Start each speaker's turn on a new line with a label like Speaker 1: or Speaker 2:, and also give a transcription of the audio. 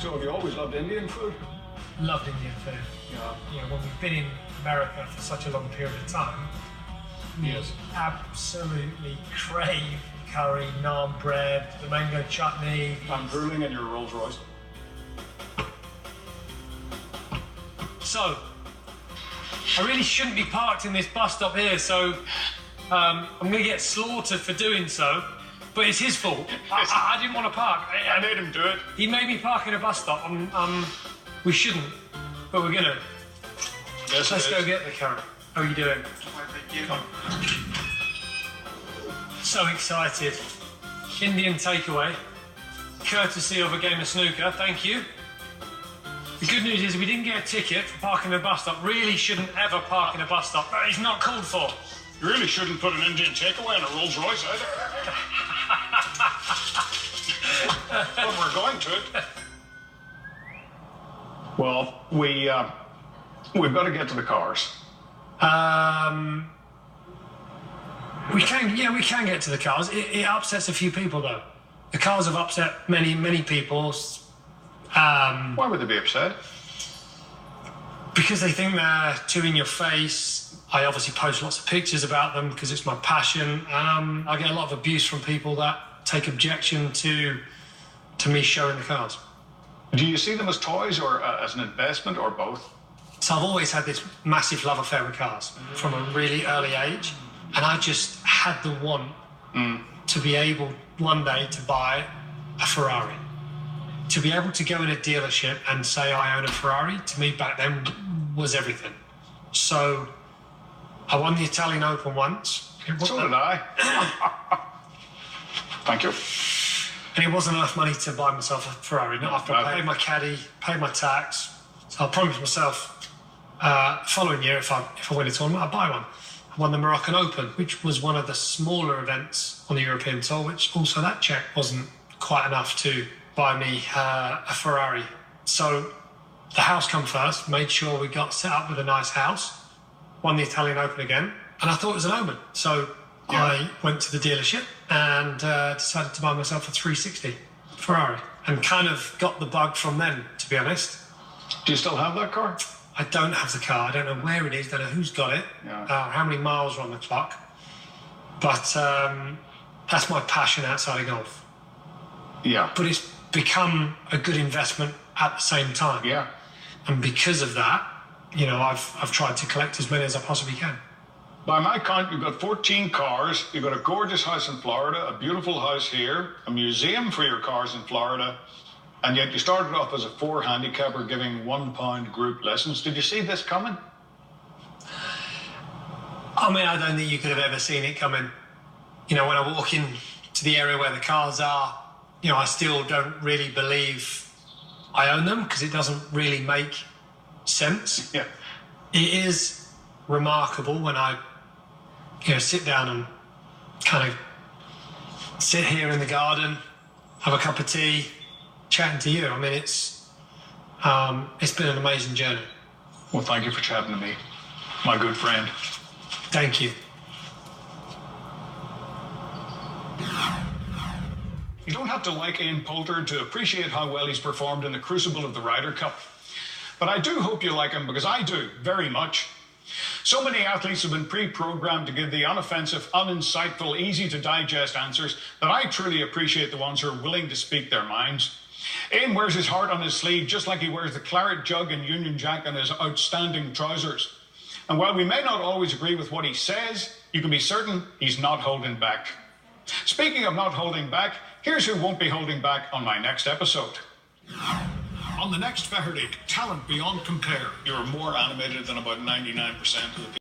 Speaker 1: So have you always loved Indian food?
Speaker 2: Loved Indian food.
Speaker 1: Yeah.
Speaker 2: You know, when we've been in America for such a long period of time, we
Speaker 1: Yes.
Speaker 2: absolutely crave curry, naan bread, the mango chutney.
Speaker 1: I'm drooling in your Rolls Royce.
Speaker 2: So, I really shouldn't be parked in this bus stop here, so I'm going to get slaughtered for doing so, but it's his fault. I didn't want to park.
Speaker 1: I made him do it.
Speaker 2: He made me park in a bus stop. We shouldn't, but we're going to.
Speaker 1: Yes,
Speaker 2: Let's go get the curry. How are you doing?
Speaker 1: Come.
Speaker 2: So excited. Indian takeaway, courtesy of a game of snooker. Thank you. The good news is we didn't get a ticket for parking in a bus stop. Really shouldn't ever park in a bus stop. That is not called for.
Speaker 1: You really shouldn't put an Indian takeaway in a Rolls Royce either. But we're going to it. Well, we've got to get to the cars.
Speaker 2: We can get to the cars. It upsets a few people though. The cars have upset many people.
Speaker 1: Why would they be upset?
Speaker 2: Because they think they're too in your face. I obviously post lots of pictures about them because it's my passion. I get a lot of abuse from people that take objection to me showing the cars.
Speaker 1: Do you see them as toys or as an investment or both?
Speaker 2: So I've always had this massive love affair with cars from a really early age. And I just had the want to be able one day to buy a Ferrari. To be able to go in a dealership and say I own a Ferrari, to me back then was everything. So I won the Italian Open once.
Speaker 1: So did I. Thank you.
Speaker 2: And it wasn't enough money to buy myself a Ferrari, not after I paid my caddy, paid my tax. So I promised myself following year if I win a tournament, I'd buy one. I won the Moroccan Open, which was one of the smaller events on the European Tour, which also that check wasn't quite enough to buy me a Ferrari. So the house come first, made sure we got set up with a nice house, won the Italian Open again, and I thought it was an omen. So I went to the dealership and decided to buy myself a 360 Ferrari and kind of got the bug from then, to be honest.
Speaker 1: Do you still have that car?
Speaker 2: I don't have the car. I don't know where it is. Don't know who's got it. How many miles are on the clock. But that's my passion outside of golf.
Speaker 1: Yeah.
Speaker 2: But it's become a good investment at the same time.
Speaker 1: Yeah.
Speaker 2: And because of that, you know, I've tried to collect as many as I possibly can.
Speaker 1: By my count, you've got 14 cars, you've got a gorgeous house in Florida, a beautiful house here, a museum for your cars in Florida, and yet you started off as a 4 handicapper giving £1 group lessons. Did you see this coming?
Speaker 2: I mean, I don't think you could have ever seen it coming. You know, when I walk in to the area where the cars are, you know, I still don't really believe I own them because it doesn't really make sense.
Speaker 1: Yeah.
Speaker 2: It is remarkable when I, you know, sit down and kind of sit here in the garden, have a cup of tea, chatting to you. I mean, it's been an amazing journey.
Speaker 1: Well, thank you for chatting to me, my good friend.
Speaker 2: Thank you.
Speaker 1: You don't have to like Ian Poulter to appreciate how well he's performed in the crucible of the Ryder Cup. But I do hope you like him, because I do, very much. So many athletes have been pre-programmed to give the unoffensive, uninsightful, easy-to-digest answers that I truly appreciate the ones who are willing to speak their minds. Ian wears his heart on his sleeve, just like he wears the claret jug and Union Jack on his outstanding trousers. And while we may not always agree with what he says, you can be certain he's not holding back. Speaking of not holding back, here's who won't be holding back on my next episode. On the next Feherty, talent beyond compare. You're more animated than about 99% of the people.